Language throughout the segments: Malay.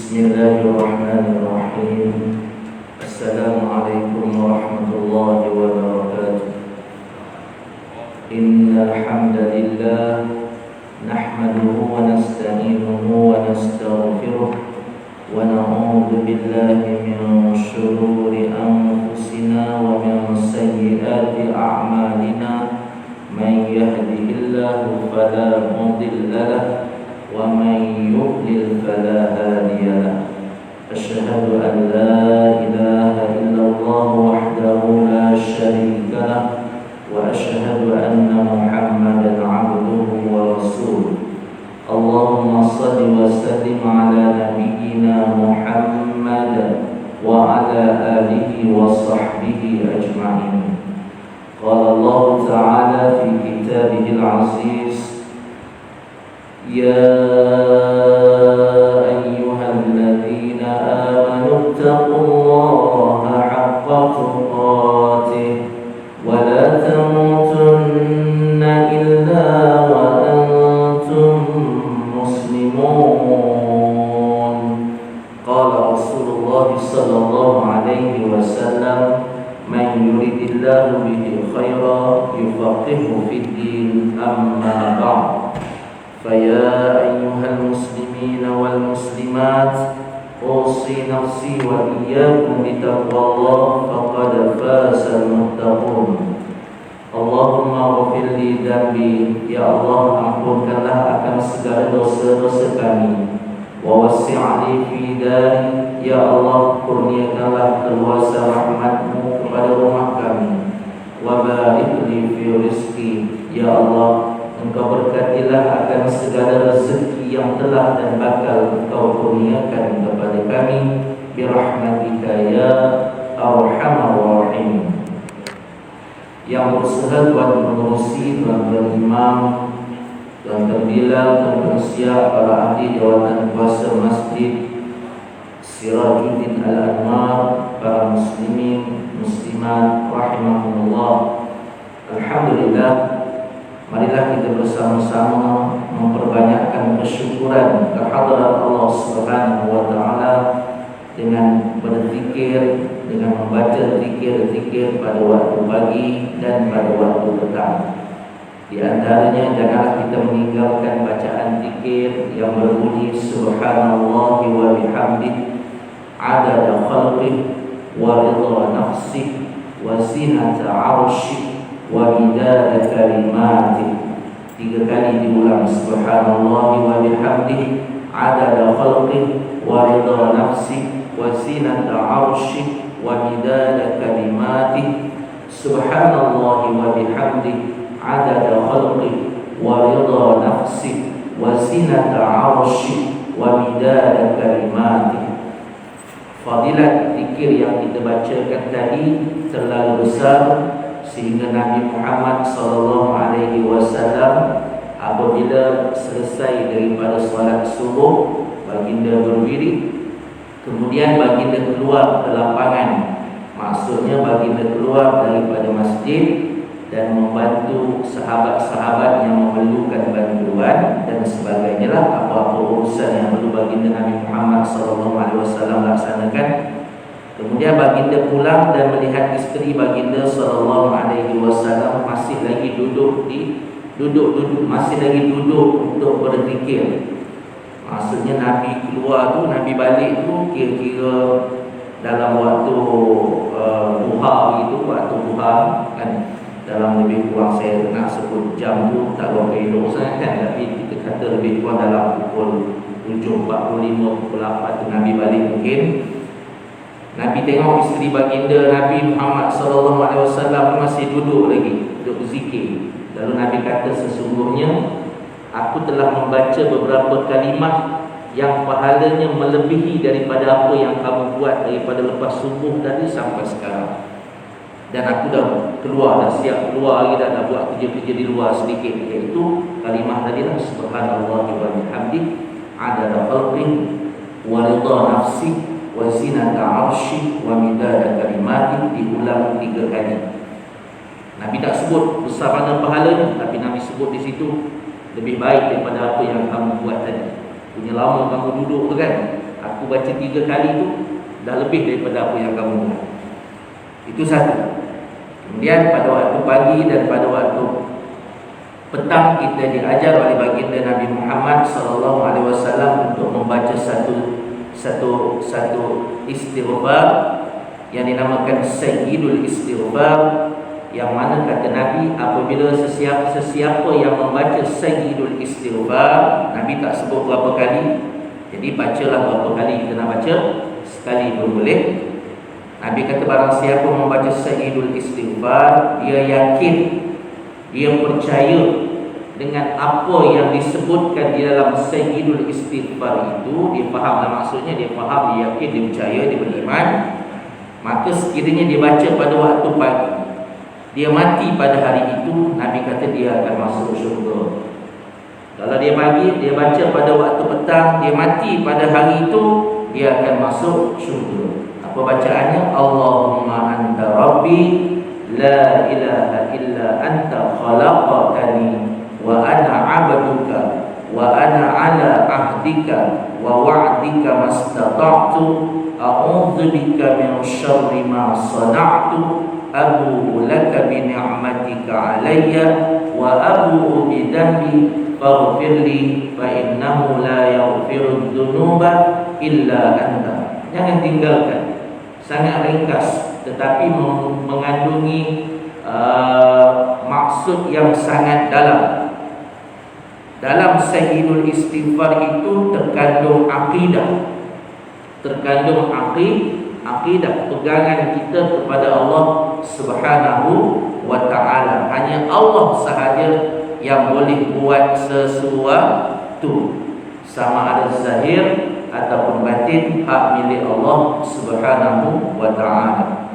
Bismillahirrahmanirrahim. Assalamualaikum warahmatullahi wabarakatuh. Innal hamdalillah nahmaduhu wa nasta'inuhu wa nastaghfiruh wa na'udzu billahi min shururi anfusina wa min sayyiati a'malina. Man yahdihillahu fala mudilla lahu wa man yudlil fala hadiya lahu. Asyhadu an la ilaha illallah wahdahu la syarika lahu wa asyhadu anna Muhammadan 'abduhu wa rasuluh. Allahumma shalli wa sallim ala nabiyyina Muhammad wa ala alihi wa sahbihi ajma'in. Qala Allah ta'ala fi kitabihil 'aziz, ya ayyuhalladzina amanu taqullaha haqqa tuqatih wa la tamutunna illa wa antum muslimun. Qala Rasulullah sallallahu alaihi wasallam, man yuridillahu bihi khairan yufaqihu fid din. Amma ba'd. Faya ayyuhal muslimina wal muslimat, usi nafsi wa iyyakum bitaqwallah faqad fazal muttaqun. Allahumma ghfir li dhanbi, ya Allah ampunkanlah akan segala dosa-dosa kami. Wa wasi'li fi dari, ya Allah kurniakanlah keluasan rahmat-Mu kepada rumah kami. Wa barik li fi rizqi, ya Allah Engkau berkatilah akan segala rezeki yang telah dan bakal Engkau kurniakan kepada kami, birahmatika ya arhamar rahim. Yang berusaha Tuan pengurusi, Tuan berimam, Tuan terbilal, Tuan pensiap, para ahli jawatan kuasa masjid Sirajuddin Al-Anwar, para muslimin, muslimat rahimahumullah. Alhamdulillah, marilah kita bersama-sama memperbanyakkan kesyukuran kehadirat Allah Subhanahu wa taala dengan berzikir, dengan membaca zikir-zikir pada waktu pagi dan pada waktu petang. Di antaranya, janganlah kita meninggalkan bacaan zikir yang berbunyi subhanallah wa bihamdih adada khalqih wa ridha nafsih wa zinata 'arsyih wa midada kalimati. 3 kali diulang, subhanallah wa bihamdih adada khalqih wa ridha nafsi wa zinata 'arsyih wa midada kalimati. Subhanallah wa bihamdih adada khalqih wa ridha nafsi wa zinata 'arsyih wa midada kalimati. Fadilat zikir yang kita bacakan tadi terlalu besar, sehingga Nabi Muhammad sallallahu alaihi wasallam apabila selesai daripada solat subuh, baginda berdiri, kemudian baginda keluar ke lapangan. Maksudnya baginda keluar daripada masjid dan membantu sahabat-sahabat yang memerlukan bantuan dan sebagainya lah, apa-apa urusan yang perlu baginda Nabi Muhammad sallallahu alaihi wasallam laksanakan. Kemudian baginda pulang dan melihat isteri baginda sallallahu alaihi wasallam masih lagi duduk masih lagi duduk untuk berzikir. Maksudnya Nabi keluar tu, Nabi balik tu kira-kira dalam waktu duha gitu, waktu duha kan, dalam lebih kurang saya nak sebut jam tu tak berapa elok sangat kan, tapi kita kata lebih kurang dalam pukul 7.45, pukul 8 tu Nabi balik mungkin. Nabi tengok isteri baginda Nabi Muhammad sallallahu alaihi wasallam masih duduk lagi, duduk zikir. Lalu Nabi kata, sesungguhnya aku telah membaca beberapa kalimah yang pahalanya melebihi daripada apa yang kamu buat daripada lepas subuh tadi sampai sekarang. Dan aku dah keluar, dah siap keluar lagi, dah buat kerja-kerja di luar sedikit. Iaitu kalimah tadi lah, subhanallah wa bihamdih adada khalqih wa ridha nafsi wa zinata 'arsyih wa midada kalimati. Diulang 3 kali. Nabi tak sebut besar mana pahalanya, tapi Nabi sebut di situ lebih baik daripada apa yang kamu buat tadi. Punya lama kamu duduk tu kan, Aku baca 3 kali tu dah lebih daripada apa yang kamu buat. Itu satu. Kemudian pada waktu pagi dan pada waktu petang kita diajar oleh baginda Nabi Muhammad sallallahu alaihi wasallam untuk membaca satu istighfar yang dinamakan Sayyidul Istighfar, yang mana kata Nabi apabila sesiapa yang membaca Sayyidul Istighfar, Nabi tak sebut berapa kali, jadi bacalah berapa kali kita nak baca, sekali pun boleh. Nabi kata barang siapa membaca Sayyidul Istighfar, dia yakin, dia percaya dengan apa yang disebutkan di dalam Sayyidul Istighfar itu, dia fahamlah maksudnya, dia faham, dia yakin, dia percaya, dia beriman, maka sekiranya dia baca pada waktu pagi, dia mati pada hari itu, Nabi kata dia akan masuk syurga. Kalau dia pagi, dia baca pada waktu petang, dia mati pada hari itu, dia akan masuk syurga. Apa bacaannya? Allahumma anta rabbi la ilaha illa anta khalaqtani wa ana 'abduka wa ana 'ala ahdika wa wa'dika mastata'tu a'udzu bika min syarri ma sana'tu abu'u laka bi ni'matika 'alayya wa abu'u bi dhanbi faghfirli fa innahu la yaghfiru dzunuba illa anta. Jangan tinggalkan. Sangat ringkas tetapi mengandungi maksud yang sangat dalam. Dalam Sayyidul Istighfar itu terkandung akidah, terkandung akidah, pegangan kita kepada Allah Subhanahu wa ta'ala. Hanya Allah sahaja yang boleh buat sesuatu, sama ada zahir ataupun batin, hak milik Allah Subhanahu wa ta'ala.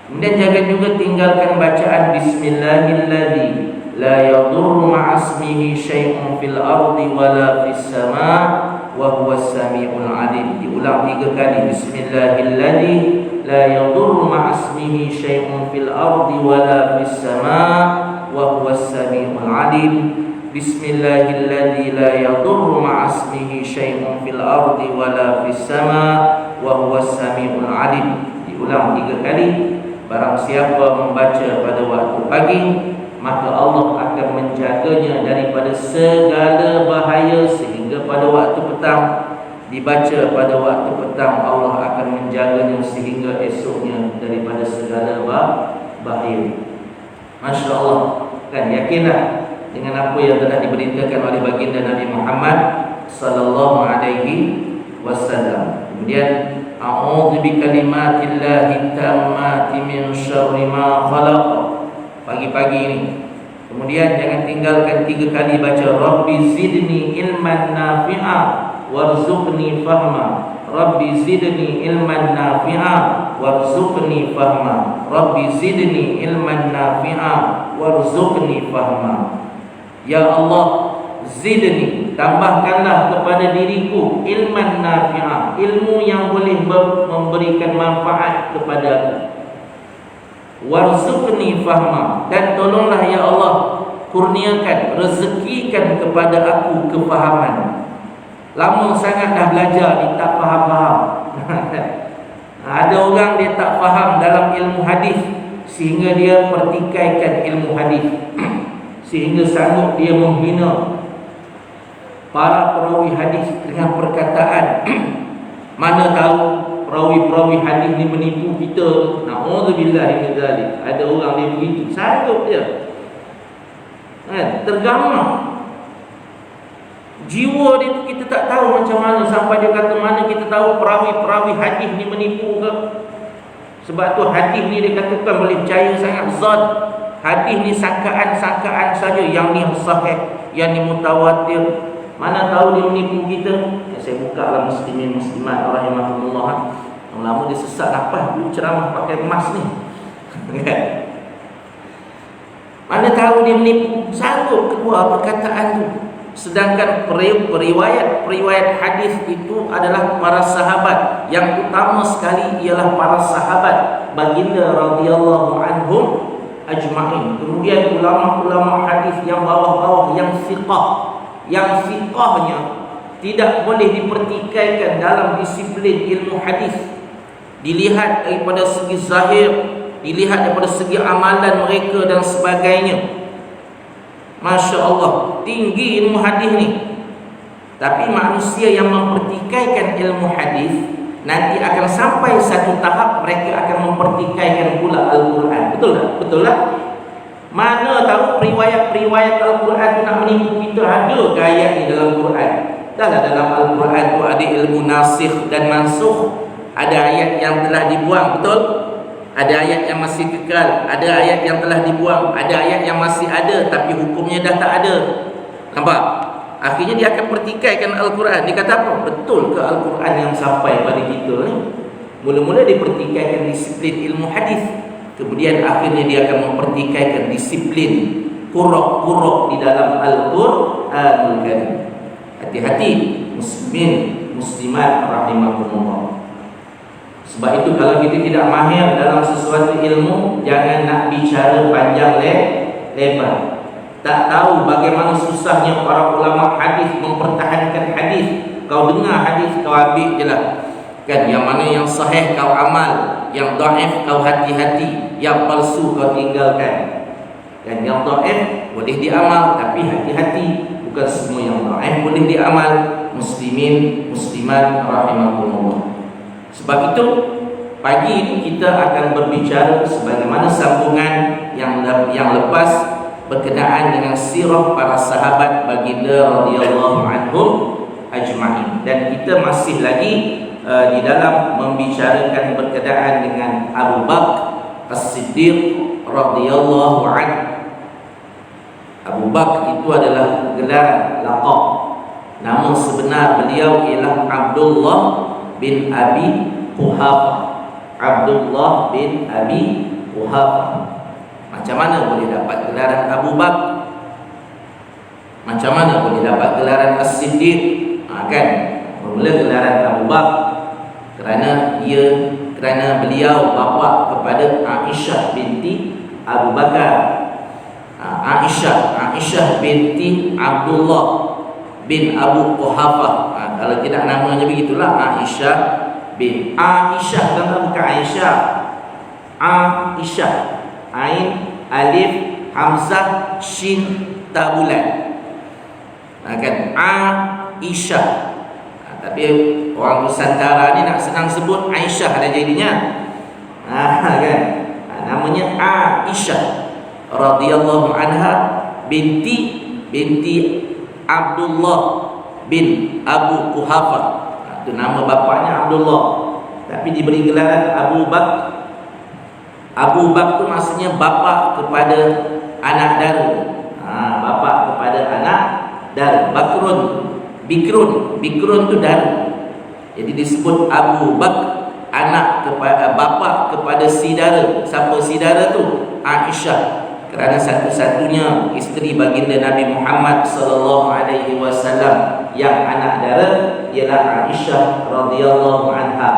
Kemudian jangan juga tinggalkan bacaan Bismillahilladzi la yadurru ma'asmihi syai'un fil ardi wala fis sama' wa huwas sami'ul 'alim. Diulang 3 kali. Bismillahilladzi la yadurru ma'asmihi syai'un fil ardi wala fis sama' wa huwas sami'ul 'alim. Bismillahilladzi la yadurru ma'asmihi syai'un fil ardi wala fis sama' wa huwas sami'ul 'alim. Diulang 3 kali. Barang siapa membaca pada waktu pagi, maka Allah akan menjaganya daripada segala bahaya, sehingga pada waktu petang dibaca pada waktu petang, Allah akan menjaganya sehingga esoknya daripada segala bahaya. Masya Allah, kan yakinlah dengan apa yang telah diberitakan oleh baginda Nabi Muhammad sallallahu alaihi wasallam. Kemudian a'udzu bikalimatillahi tammati min syarri ma khalaq, pagi-pagi ini. Kemudian jangan tinggalkan 3 kali baca Rabbi zidni ilman nafi'a warzuqni fahma. Rabbi zidni ilman nafi'a warzuqni fahma. Rabbi zidni ilman nafi'a warzuqni fahma. Ya Allah, zidni, tambahkanlah kepada diriku ilman nafi'ah, ilmu yang boleh memberikan manfaat kepada aku. Warzuqni fahma, dan tolonglah ya Allah, kurniakan, rezekikan kepada aku kefahaman. Lama sangat dah belajar, dia tak faham-faham. Ada orang dia tak faham dalam ilmu hadis, sehingga dia pertikaikan ilmu hadis, sehingga sanggup dia menghina para perawi hadis dengan perkataan mana tahu perawi-perawi hadis ni menipu kita. Na'udzubillah min dzalik. Ada orang dia begitu, sanggup dia, kan, tergama jiwa dia tu. Kita tak tahu macam mana sampai dia kata mana kita tahu perawi-perawi hadis ni menipu ke. Sebab tu hadis ni dia katakan boleh percaya sangat zat. Hadis ni sangkaan-sangkaan saja, yang ni sahih, yang ni mutawatir. Mana tahu dia menipu kita. Saya buka lah muslimin muslimat rahimahumullah. Yang lama dia sesat nafas dulu ceramah pakai emas ni. Mana tahu dia menipu, sanggup keluar perkataan tu. Sedangkan periwayat hadis itu adalah para sahabat. Yang utama sekali ialah para sahabat baginda radhiyallahu anhum ajma'in. Kemudian ulama-ulama hadis yang bawah-bawah, yang siqah, yang siqahnya tidak boleh dipertikaikan dalam disiplin ilmu hadis. Dilihat daripada segi zahir, dilihat daripada segi amalan mereka dan sebagainya. Masya Allah, tinggi ilmu hadis ni. Tapi manusia yang mempertikaikan ilmu hadis, nanti akan sampai satu tahap mereka akan mempertikaikan pula Al-Quran. Betul tak? Betul tak? Mana tahu periwayat-periwayat Al-Quran tu nak menipu kita, ada ke ayat ni dalam Quran? Dahlah dalam Al-Quran tu ada ilmu nasikh dan mansukh. Ada ayat yang telah dibuang, betul? Ada ayat yang masih kekal, ada ayat yang telah dibuang, ada ayat yang masih ada tapi hukumnya dah tak ada. Nampak? Akhirnya dia akan pertikaikan Al-Quran. Dia kata apa? Betul ke Al-Quran yang sampai pada kita ni? Mula-mula dia pertikaikan disiplin ilmu hadis, kemudian akhirnya dia akan mempertikaikan disiplin qurra' di dalam Al-Quranul Karim. Hati-hati muslimin muslimat rahimakumullah. Sebab itu kalau kita tidak mahir dalam sesuatu ilmu, jangan nak bicara panjang lebar. Tak tahu bagaimana susahnya para ulama hadis mempertahankan hadis. Kau dengar hadis, kau ambil je lah. Kan, yang mana yang sahih kau amal, yang dhaif kau hati-hati, yang palsu kau tinggalkan. Dan yang dhaif boleh diamal, tapi hati-hati, bukan semua yang dhaif boleh diamal. Muslimin muslimat rahimakumullah. Sebab itu pagi ini kita akan berbicara sebagaimana sambungan yang lepas berkenaan dengan sirah para sahabat baginda radhiyallahu anhum ajma'in. Dan kita masih lagi di dalam membicarakan berkenaan dengan Abu Bakar As-Siddiq radhiyallahu anhu. Abu Bakar itu adalah gelaran laqab. Nama sebenar beliau ialah Abdullah bin Abi Quhafah. Abdullah bin Abi Quhafah. Macam mana boleh dapat gelaran Abu Bakar? Macam mana boleh dapat gelaran As-Siddiq? Kan? Mula gelaran Abu Bakar kerana beliau bapa kepada Aisyah binti Abu Bakar. Aisyah binti Abdullah bin Abu Quhafah. Kalau tidak namanya begitulah, Aisyah bin Aisyah, kan, bukan Aisyah. Aisyah, Ain, Alif, Hamzah, Shin, Tabulan. Kan, Aisyah. Tapi orang Nusantara ni nak senang sebut Aisyah dah jadinya. Kan, namanya Aisyah radhiyallahu anha binti Abdullah bin Abu Quhafah. Itu nama bapaknya Abdullah, tapi diberi gelaran Abu Bakar. Abu Bakar itu maksudnya bapa kepada anak dara. Bapa kepada anak dara. Bikrun itu dara. Jadi disebut Abu Bakar, anak kepada bapa kepada si dara. Siapa si dara tu? Aisyah. Kerana satu-satunya isteri baginda Nabi Muhammad sallallahu alaihi wasallam yang anak dara ialah Aisyah radhiyallahu anha.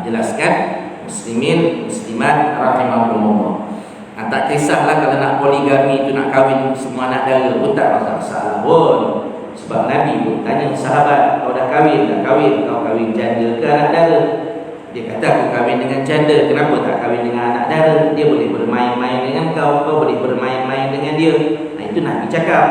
Jelaskan muslimin muslimat rahimakumullah. Tak kisahlah kalau nak poligami tu, nak kahwin semua anak dara pun tak masalah pun. Sebab Nabi pun tanya sahabat, kau dah kahwin? Dah kahwin. Kau kahwin janda ke anak dara? Dia kata, aku kahwin dengan janda. Kenapa tak kahwin dengan anak dara? Dia boleh bermain-main dengan kau, kau boleh bermain-main dengan dia. Itu Nabi cakap.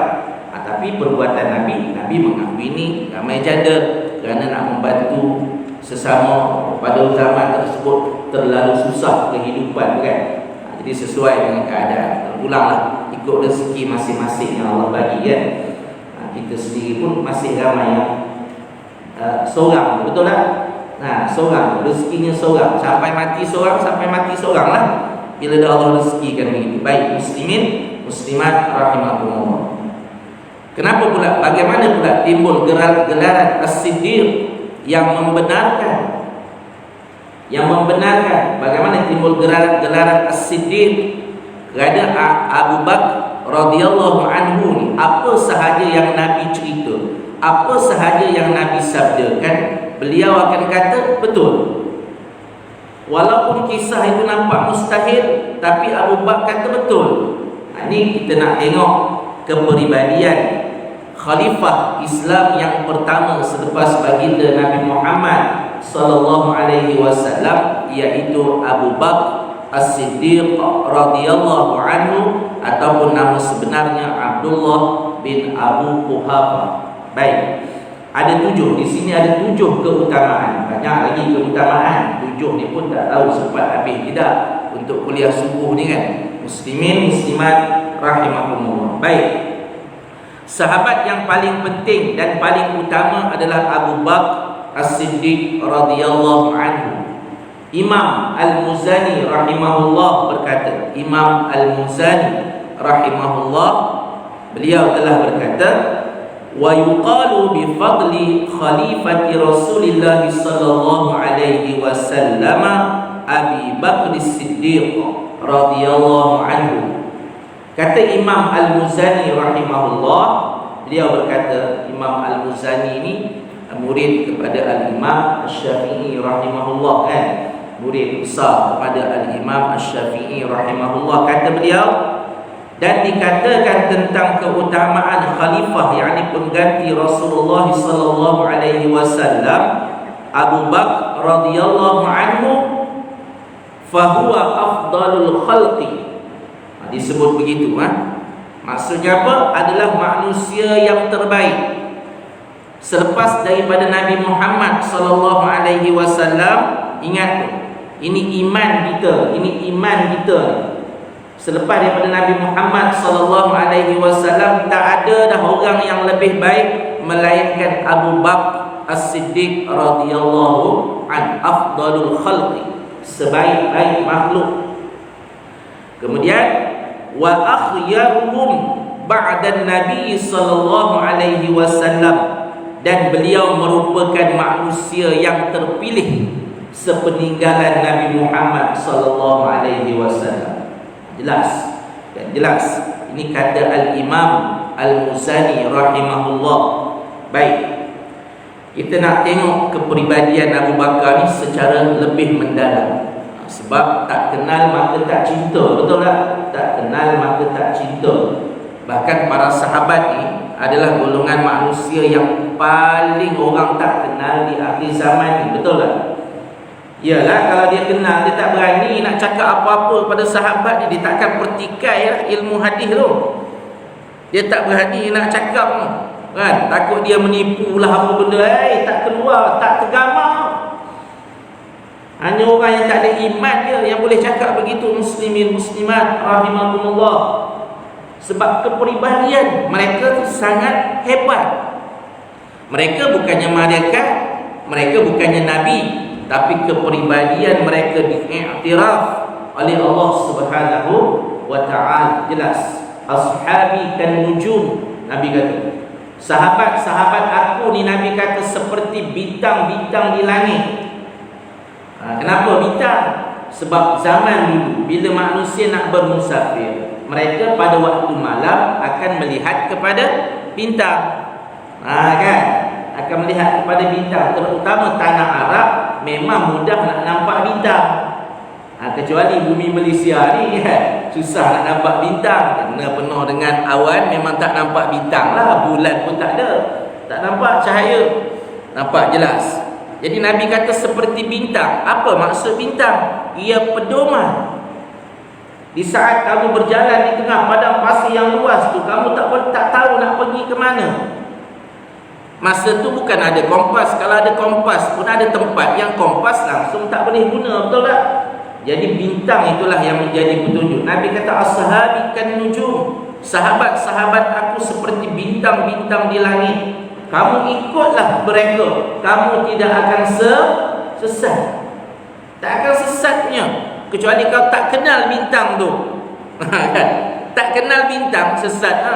Tapi perbuatan Nabi mengakui ni ramai janda kerana nak membantu sesama pada zaman tersebut terlalu susah kehidupan, kan. Jadi sesuai dengan keadaan, pulanglah ikut rezeki masing-masing yang Allah bagi, kan. Kita sendiri pun masih ramai yang seorang, betul tak? Seorang, rezekinya seorang, sampai mati seorang lah, bila dah Allah rezekikan begitu. Baik muslimin muslimat rahimakumullah. Kenapa pula, bagaimana pula timbul gelaran As-Siddiq yang membenarkan? Bagaimana timbul gelaran As-Siddiq? Kerana Abu Bakar radhiyallahu anhu ni, apa sahaja yang Nabi cerita, apa sahaja yang Nabi sabdakan, beliau akan kata betul. Walaupun kisah itu nampak mustahil, tapi Abu Bakar kata betul. Ini kita nak tengok kepribadian khalifah Islam yang pertama selepas baginda Nabi Muhammad sallallahu alaihi wasallam, iaitu Abu Bakar As-Siddiq radhiyallahu anhu, ataupun nama sebenarnya Abdullah bin Abu Quhafah. Baik, ada 7 di sini, ada 7 keutamaan. Banyak lagi keutamaan. 7 ni pun tak tahu sempat habis tidak untuk kuliah subuh ni kan. Muslimin muslimat rahimakumullah. Baik, sahabat yang paling penting dan paling utama adalah Abu Bakar As-Siddiq radhiyallahu anhu. Imam Al-Muzani rahimahullah berkata, Imam Al-Muzani rahimahullah, beliau telah berkata, wa yuqalu bi fadli khalifati Rasulillah sallallahu alaihi wasallam Abi Bakr As-Siddiq radhiyallahu anhu. Kata Imam Al-Muzani rahimahullah, beliau berkata, Imam Al-Muzani ini murid kepada Al-Imam Asy-Syafi'i rahimahullah kan, murid besar kepada Al-Imam Asy-Syafi'i rahimahullah. Kata beliau, dan dikatakan tentang keutamaan khalifah, yakni pengganti Rasulullah sallallahu alaihi wasallam, Abu Bakar radhiyallahu anhu, fahuwa afdalul khalqi. Disebut begitu maksudnya apa? Adalah manusia yang terbaik selepas daripada Nabi Muhammad sallallahu alaihi wasallam. Ingat, ini iman kita, ini iman kita. Selepas daripada Nabi Muhammad sallallahu alaihi wasallam, tak ada dah orang yang lebih baik melainkan Abu Bakar As-Siddiq radhiyallahu an, afdalul khalqi, sebaik-baik makhluk. Kemudian wa akhyaruhum ba'da Nabi sallallahu alaihi wasallam, dan beliau merupakan manusia yang terpilih sepeninggalan Nabi Muhammad sallallahu alaihi wasallam. Jelas dan jelas. Ini kata Al-Imam Al-Muzani rahimahullah. Baik, kita nak tengok kepribadian Abu Bakar ni secara lebih mendalam. Sebab tak kenal maka tak cinta, betul tak? Tak kenal maka tak cinta. Bahkan para sahabat ni adalah golongan manusia yang paling orang tak kenal di akhir zaman ni, betul tak? Yalah, kalau dia kenal, dia tak berani nak cakap apa-apa pada sahabat ni. Dia takkan pertikai lah ilmu hadis tu. Dia tak berani nak cakap kan, takut dia menipu lah apa benda. Tak keluar, tak tergamar. Hanya orang yang tak ada iman dia yang boleh cakap begitu. Muslimin muslimat rahimakumullah. Sebab kepribadian mereka tu sangat hebat. Mereka bukannya malaikat, mereka bukannya nabi, tapi kepribadian mereka diiktiraf oleh Allah Subhanahu wa ta'ala. Jelas, ashabi kan nujum, Nabi kata. Sahabat-sahabat aku ni, Nabi kata, seperti bintang-bintang di langit. Kenapa bintang? Sebab zaman dulu bila manusia nak bermusafir, mereka pada waktu malam akan melihat kepada bintang. Kan? Akan melihat kepada bintang. Terutama tanah Arab memang mudah nak nampak bintang. Kecuali bumi Malaysia ni kan, susah nak nampak bintang, kerana penuh dengan awan, memang tak nampak bintang lah. Bulan pun tak ada, tak nampak cahaya, nampak jelas. Jadi Nabi kata seperti bintang. Apa maksud bintang? Ia pedoman. Di saat kamu berjalan di tengah padang pasir yang luas tu, kamu tak tahu nak pergi ke mana. Masa tu bukan ada kompas. Kalau ada kompas pun ada tempat yang kompas langsung tak boleh guna, betul tak? Jadi bintang itulah yang menjadi petunjuk. Nabi kata ashabi kan nujum, sahabat-sahabat aku seperti bintang-bintang di langit. Kamu ikutlah mereka, kamu tidak akan sesat. Tak akan sesatnya, kecuali kau tak kenal bintang tu. Tak kenal bintang, sesat.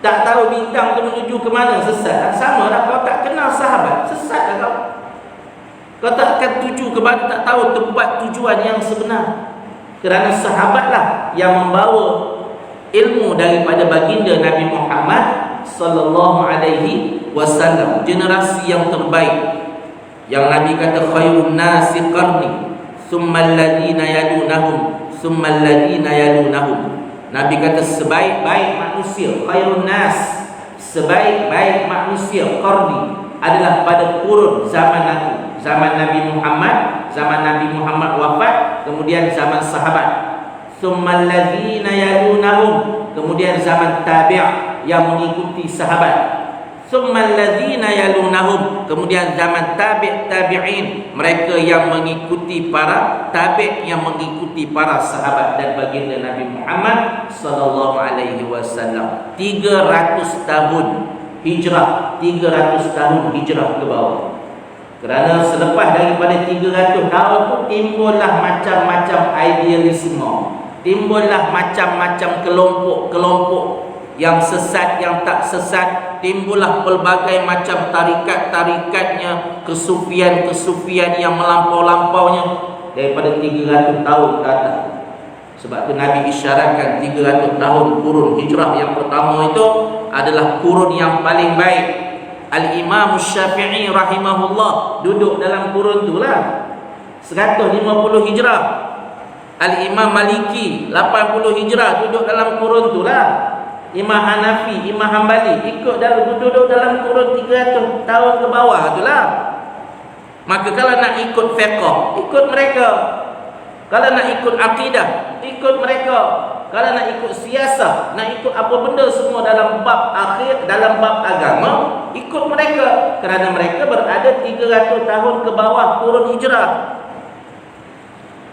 Tak tahu bintang tu menuju ke mana, sesat. Sama lah, kau tak kenal sahabat, sesat lah kau. Kau tak akan tuju ke mana, tak tahu tempat tujuan yang sebenar. Kerana sahabatlah yang membawa ilmu daripada baginda Nabi Muhammad sallallahu alaihi wasallam, generasi yang terbaik. Yang Nabi kata khairun nasi qarni, thumma alladhina yalunahum, thumma alladhina yalunahum. Nabi kata sebaik-baik manusia, khairun nas, sebaik-baik manusia qarni adalah pada kurun zaman aku, zaman Nabi Muhammad wafat, kemudian zaman sahabat. Tsummal ladzina yalunahum, kemudian zaman tabi' yang mengikuti sahabat. Tsummal ladzina yalunahum, kemudian zaman tabi'in, mereka yang mengikuti para tabi' yang mengikuti para sahabat dan baginda Nabi Muhammad sallallahu alaihi wasallam. 300 tahun hijrah, 300 tahun hijrah ke bawah. Kerana selepas daripada 300 tahun tu timbullah macam-macam idealisme, timbullah macam-macam kelompok-kelompok yang sesat, yang tak sesat, timbullah pelbagai macam tarikat-tarikatnya, kesufian-kesufian yang melampau-lampaunya daripada 300 tahun ke atas. Sebab tu Nabi isyaratkan 300 tahun kurun hijrah yang pertama itu adalah kurun yang paling baik. Al-Imam Syafi'i rahimahullah duduk dalam kurun tu lah, 150 hijrah. Al-Imam Maliki 80 hijrah duduk dalam kurun tu lah. Imam Hanafi, Imam Hambali duduk dalam kurun 300 tahun ke bawah tu lah. Maka kalau nak ikut fiqh, ikut mereka. Kalau nak ikut akidah, ikut mereka. Kalau nak ikut siasah, nak ikut apa benda semua dalam bab akhir, dalam bab agama, ikut mereka. Kerana mereka berada 300 tahun ke bawah kurun hijrah.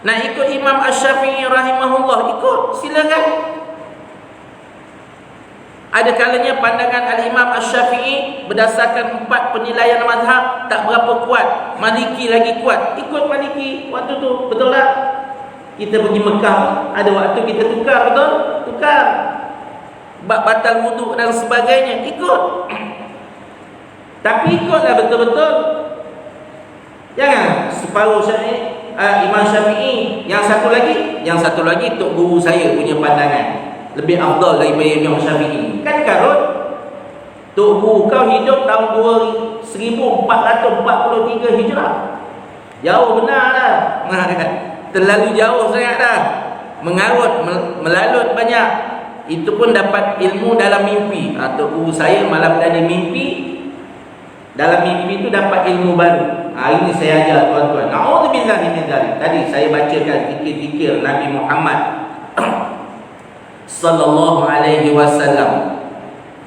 Nak ikut Imam Asy-Syafi'i rahimahullah, ikut, silakan. Ada kalanya pandangan Al-Imam Asy-Syafi'i berdasarkan 4 penilaian mazhab tak berapa kuat, Maliki lagi kuat, ikut Maliki waktu tu, betul tak? Kita pergi Mekah, ada waktu kita tukar, betul? Tukar bab batal wuduk dan sebagainya, ikut. Tapi ikutlah betul-betul. Jangan separuh Imam Syafi'i, yang satu lagi tok guru saya punya pandangan lebih afdal daripada Imam Syafi'i. Kan karut tok guru kau hidup tahun 1443 hijrah. Jauh benar dah. Terlalu jauh sangat dah. Mengarut, melalut banyak. Itu pun dapat ilmu dalam mimpi. Tok guru saya malam tadi mimpi. Dalam mimpi itu dapat ilmu baru. Hari ini saya ajar tuan-tuan. Na'udzubillahi min dzalik. Tadi saya bacakan zikir-zikir Nabi Muhammad sallallahu alaihi wasallam.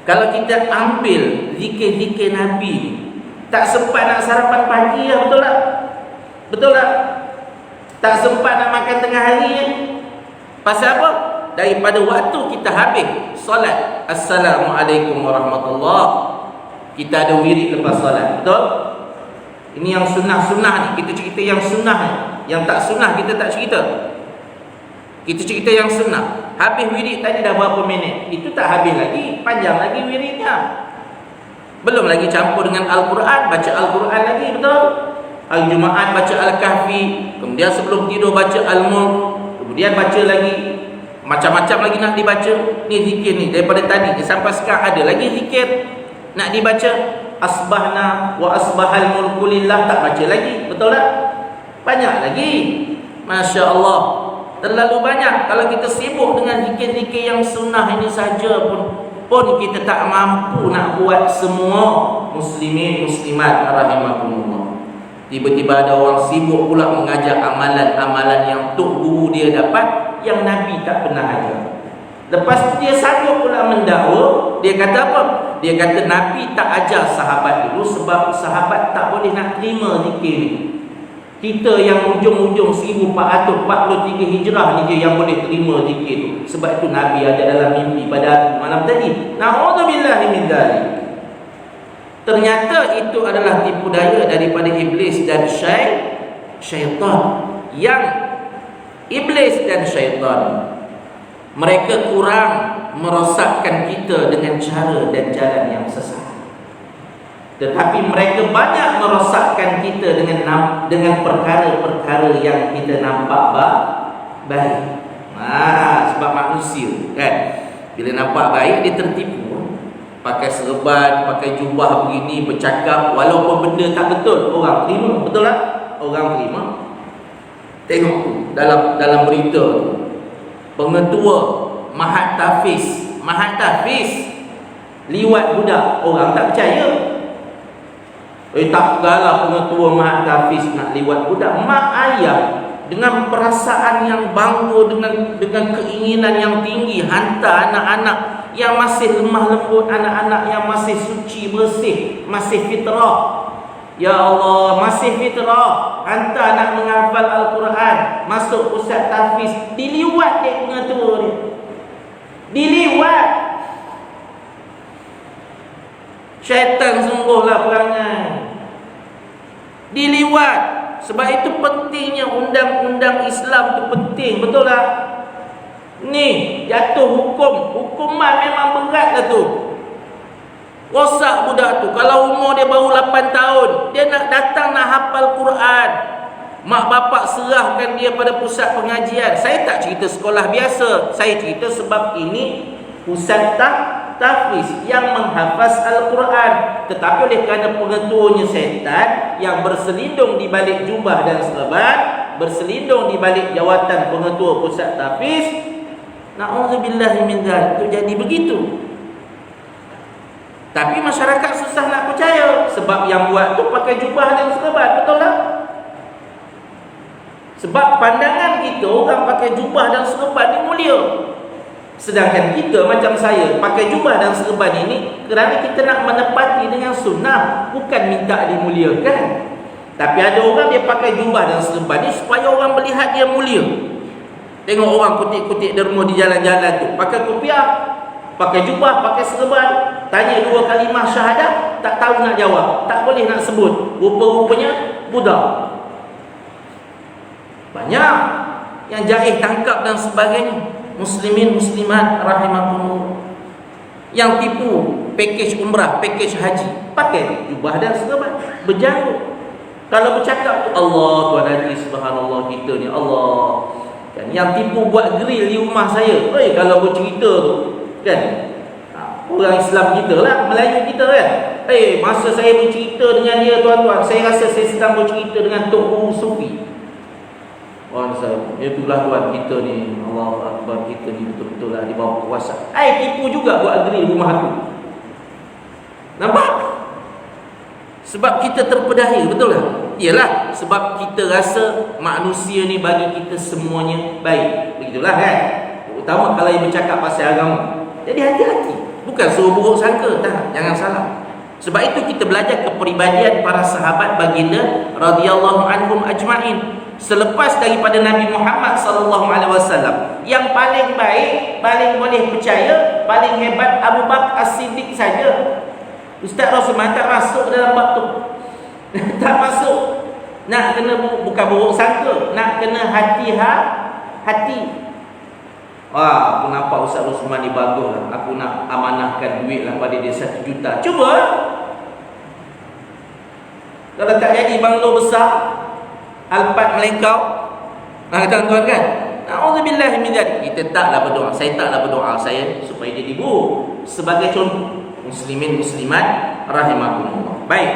Kalau kita ambil zikir-zikir Nabi ni, tak sempat nak sarapan pagi lah, betul tak? Betul tak? Tak sempat nak makan tengah hari ya? Pasal apa? Daripada waktu kita habis solat Assalamualaikum warahmatullahi, kita ada wirid lepas solat, betul? Ini yang sunnah-sunnah ni, kita cerita yang sunnah ni. Yang tak sunnah kita tak cerita. Kita cerita yang sunnah. Habis wirid tadi dah berapa minit, itu tak habis lagi, panjang lagi wiridnya. Belum lagi campur dengan Al-Quran, baca Al-Quran lagi, betul? Hari Jumaat baca Al-Kahfi, kemudian sebelum tidur baca Al-Mulk, kemudian baca lagi macam-macam lagi nak dibaca. Ni zikir ni daripada tadi sampai sekarang ada lagi zikir nak dibaca. Asbahna wa asbahal mulku lillah, tak baca lagi, betul tak? Banyak lagi. Masya Allah, terlalu banyak. Kalau kita sibuk dengan zikir-zikir yang sunnah ini saja pun kita tak mampu nak buat semua. Muslimin muslimat rahimakumullah. Tiba-tiba ada orang sibuk pula mengajar amalan-amalan yang tok guru dia dapat, yang Nabi tak pernah ajar. Lepas tu dia sanggup pula mendakwa. Dia kata apa? Dia kata Nabi tak ajar sahabat dulu sebab sahabat tak boleh nak terima zikir ni. Kita yang ujung-ujung 1443 hijrah ni je yang boleh terima zikir tu. Sebab tu Nabi ada dalam mimpi pada malam tadi. Na'udzubillahi min dzalik. Ternyata itu adalah tipu daya daripada iblis dan syaitan. Yang iblis dan syaitan, mereka kurang merosakkan kita dengan cara dan jalan yang sesat. Tetapi mereka banyak merosakkan kita dengan perkara-perkara yang kita nampak baik. Sebab manusia kan, bila nampak baik dia tertipu. Pakai serban, pakai jubah begini, bercakap walaupun benda tak betul, orang terima, betul tak? Orang terima. Tengok dalam berita tu, pengetua Mahat Tafiz liwat budak, orang tak percaya. Tak galah pengetua Mahat Hafiz nak liwat budak. Mak ayah dengan perasaan yang bangga, dengan keinginan yang tinggi, hantar anak-anak yang masih lemah lembut, anak-anak yang masih suci bersih, masih fitrah. Ya Allah, masih fitrah, hantar nak menghafal Al-Quran, masuk pusat tahfiz, diliwat dia pengetua dia. Diliwat. Syaitan sungguhlah perangai. Diliwat. Sebab itu pentingnya undang-undang Islam tu penting, betul tak? Ni jatuh hukuman memang berat lah tu. Rosak budak tu. Kalau umur dia baru 8 tahun, dia nak datang nak hafal Quran, mak bapak serahkan dia pada pusat pengajian. Saya tak cerita sekolah biasa, saya cerita sebab ini pusat tahfiz yang menghafaz Al-Quran. Tetapi oleh kerana pengetuanya setan yang berselindung di balik jubah dan serban, berselindung di balik jawatan pengetua pusat tahfiz, na'udzubillahi min dzalik, itu jadi begitu. Tapi masyarakat susah nak percaya sebab yang buat tu pakai jubah dan serban, betul tak? Sebab pandangan kita orang pakai jubah dan serban ni mulia. Sedangkan kita macam saya pakai jubah dan serban ini kerana kita nak menepati dengan sunnah, bukan minta dimuliakan. Tapi ada orang dia pakai jubah dan serban ni supaya orang melihat dia mulia. Tengok orang kutik-kutik derma di jalan-jalan tu, pakai kopiah, pakai jubah, pakai serban, tanya 2 kalimah syahadah, tak tahu nak jawab, tak boleh nak sebut, rupa-rupanya budak. Banyak yang jahil tangkap dan sebagainya. Muslimin muslimat rahimakumullah, yang tipu pakej umrah, pakej haji, pakai jubah dan serban, berjanggut. Kalau bercakap Allah Tuhan Haji, subhanallah kita ni Allah kan. Yang tipu buat grill di rumah saya, kalau bercerita tu kan, orang Islam kita lah, Melayu kita kan, masa saya bercerita dengan dia tuan-tuan, saya rasa saya sedang bercerita dengan Tok Guru Sufi. Orang saya, itulah tuan kita ni, Allahu Akbar, kita ni betul-betul lah di bawah kuasa. Tipu juga buat grill rumah aku. Nampak? Sebab kita terpedaya, betul tak? Iyalah, sebab kita rasa manusia ni bagi kita semuanya baik. Begitulah kan? Terutama kalau yang bercakap pasal agama. Jadi hati-hati. Bukan suruh buruk sangka, tak, jangan salah. Sebab itu kita belajar kepribadian para sahabat baginda radhiyallahu anhum ajma'in. Selepas daripada Nabi Muhammad sallallahu alaihi wasallam, yang paling baik, paling boleh percaya, paling hebat Abu Bakar As-Siddiq saja. Ustaz Rosman tak masuk dalam bab tu. Tak masuk. Nak kena bukan buruk sangka, nak kena hati. Wah, aku nampak Ustaz Rosman ni bagus lah. Aku nak amanahkan duit lah pada dia 1 juta. Cuba. Kalau tak jadi banglo besar, Alphard melengkau, tuan-tuan kan, na'udzubillah min dzalik, kita taklah berdoa. Saya taklah berdoa saya supaya dia diburuk. Sebagai contoh, muslimin muslimat rahimakumullah. Baik.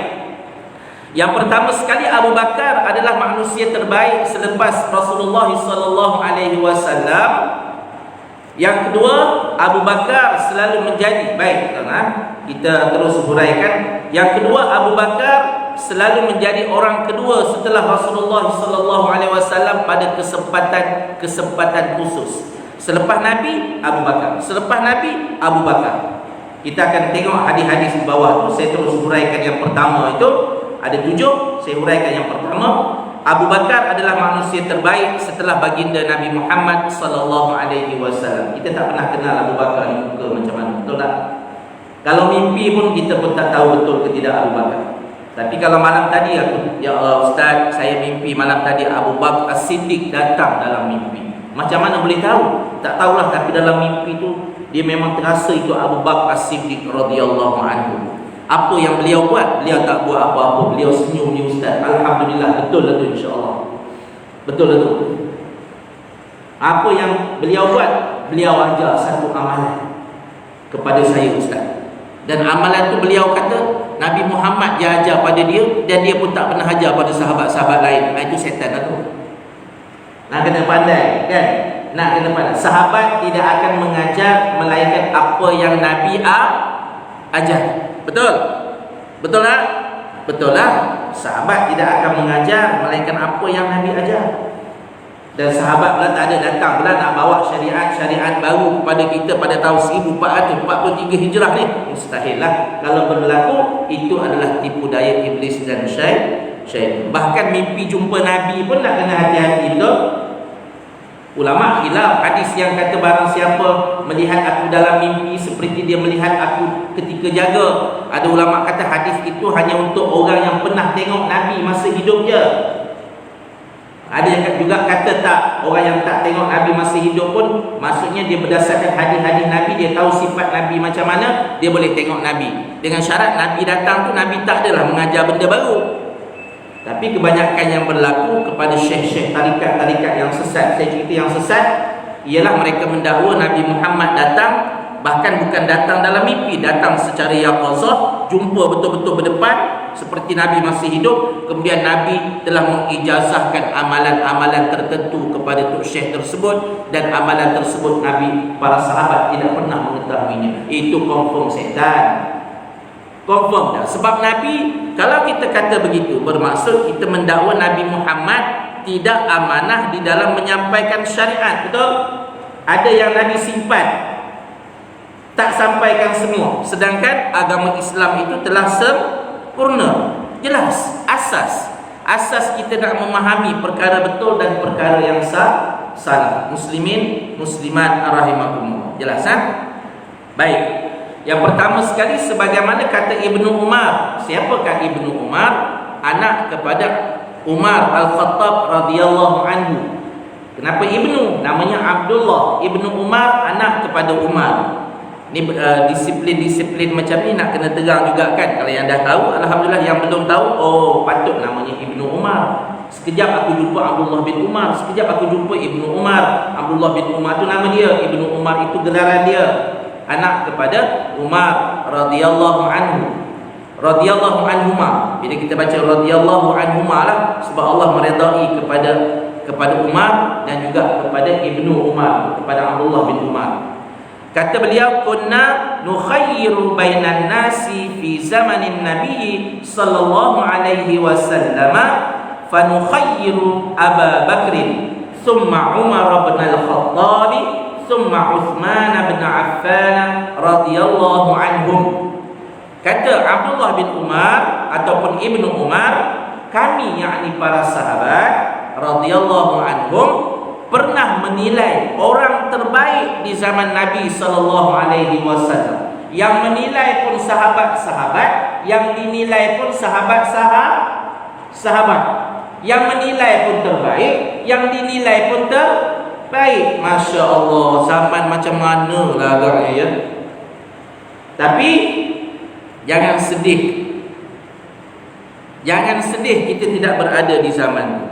Yang pertama sekali, Abu Bakar adalah manusia terbaik selepas Rasulullah sallallahu alaihi wasallam. Yang kedua, Abu Bakar selalu menjadi baik, kita terus huraikan. Yang kedua, Abu Bakar selalu menjadi orang kedua setelah Rasulullah sallallahu alaihi wasallam pada kesempatan khusus. Selepas Nabi, Abu Bakar. Selepas Nabi, Abu Bakar. Kita akan tengok hadis-hadis di bawah tu. Saya terus huraikan yang pertama itu. Ada 7, saya huraikan yang pertama. Abu Bakar adalah manusia terbaik setelah baginda Nabi Muhammad sallallahu alaihi wasallam. Kita tak pernah kenal Abu Bakar ni muka macam mana, betul tak? Kalau mimpi pun kita pun tak tahu betul ke tidak Abu Bakar. Tapi kalau malam tadi aku, ya Allah Ustaz, saya mimpi malam tadi Abu Bakar As-Siddiq datang dalam mimpi. Macam mana boleh tahu? Tak tahulah, tapi dalam mimpi tu dia memang terasa itu Abu Bakar As-Siddiq radhiyallahu anhu. Apa yang beliau buat? Beliau tak buat apa-apa. Beliau senyum ni Ustaz. Alhamdulillah, betul lah tu insya-Allah. Betul lah tu. Apa yang beliau buat? Beliau ajar satu amalan kepada saya Ustaz. Dan amalan tu beliau kata Nabi Muhammad dia ajar pada dia, dan dia pun tak pernah ajar pada sahabat-sahabat lain. Itu setan lah tu. Nak kena pandai kan? Nak kena pandai. Sahabat tidak akan mengajar melainkan apa yang Nabi ajar. Betul? Betul tak? Betul lah. Sahabat tidak akan mengajar melainkan apa yang Nabi ajar. Dan sahabat pula tak ada datang pula nak bawa syariat baru kepada kita pada tahun 1443 Hijrah ni. Mustahil lah. Kalau berlaku, itu adalah tipu daya iblis dan syaitan. Bahkan mimpi jumpa Nabi pun nak kena hati-hati, betul? Ulama khilaf hadis yang kata barang siapa melihat aku dalam mimpi seperti dia melihat aku ketika jaga. Ada ulama kata hadis itu hanya untuk orang yang pernah tengok Nabi masa hidup je. Ada yang juga kata tak, orang yang tak tengok Nabi masa hidup pun, maksudnya dia berdasarkan hadis-hadis Nabi, dia tahu sifat Nabi macam mana, dia boleh tengok Nabi. Dengan syarat Nabi datang tu, Nabi tak adalah mengajar benda baru. Tapi kebanyakan yang berlaku kepada syekh-syekh tarikat-tarikat yang sesat, saya cerita yang sesat, ialah mereka mendakwa Nabi Muhammad datang, bahkan bukan datang dalam mimpi, datang secara yaqazah, jumpa betul-betul berdepan seperti Nabi masih hidup. Kemudian Nabi telah mengijazahkan amalan-amalan tertentu kepada tuk syekh tersebut, dan amalan tersebut Nabi, para sahabat tidak pernah mengetahuinya. Itu confirm setan. Confirm dah. Sebab Nabi, kalau kita kata begitu, bermaksud kita mendakwa Nabi Muhammad tidak amanah di dalam menyampaikan syariat. Betul? Ada yang Nabi simpan, tak sampaikan semua. Sedangkan agama Islam itu telah sempurna. Jelas. Asas kita nak memahami perkara betul dan perkara yang salah. Muslimin, muslimat rahimakumullah. Jelas kan? Baik. Yang pertama sekali, sebagaimana kata Ibnu Umar. Siapakah Ibnu Umar? Anak kepada Umar Al-Khattab radhiyallahu anhu. Kenapa Ibnu? Namanya Abdullah. Ibnu Umar anak kepada Umar. Ni disiplin-disiplin macam ni nak kena terang juga kan. Kalau yang dah tahu, alhamdulillah. Yang belum tahu, oh patut namanya Ibnu Umar. Sekejap aku jumpa Abdullah bin Umar, sekejap aku jumpa Ibnu Umar. Abdullah bin Umar tu nama dia, Ibnu Umar itu gelaran dia. Anak kepada Umar radhiyallahu anhu. Radhiyallahu anhuma. Bila kita baca radhiyallahu anhuma lah, sebab Allah meredai kepada Umar dan juga kepada Ibnu Umar, kepada Abdullah bin Umar. Kata beliau, kunna nukhayyiru bainan nasi fi zamanin nabi sallallahu alaihi wasallam, fa nukhayyiru Aba Bakrin, thumma Umar bin Al-Khattab, thumma Uthman bin Affan radhiyallahu anhum. Kata Abdullah bin Umar ataupun Ibnu Umar, kami yakni para sahabat radhiyallahu anhum pernah menilai orang terbaik di zaman Nabi sallallahu alaihi wasallam. Yang menilai pun sahabat-sahabat, yang dinilai pun sahabat-sahabat. Yang menilai pun terbaik, yang dinilai pun terbaik. Masya Allah, zaman macam mana lah agaknya ya. Tapi jangan sedih. Jangan sedih kita tidak berada di zaman itu.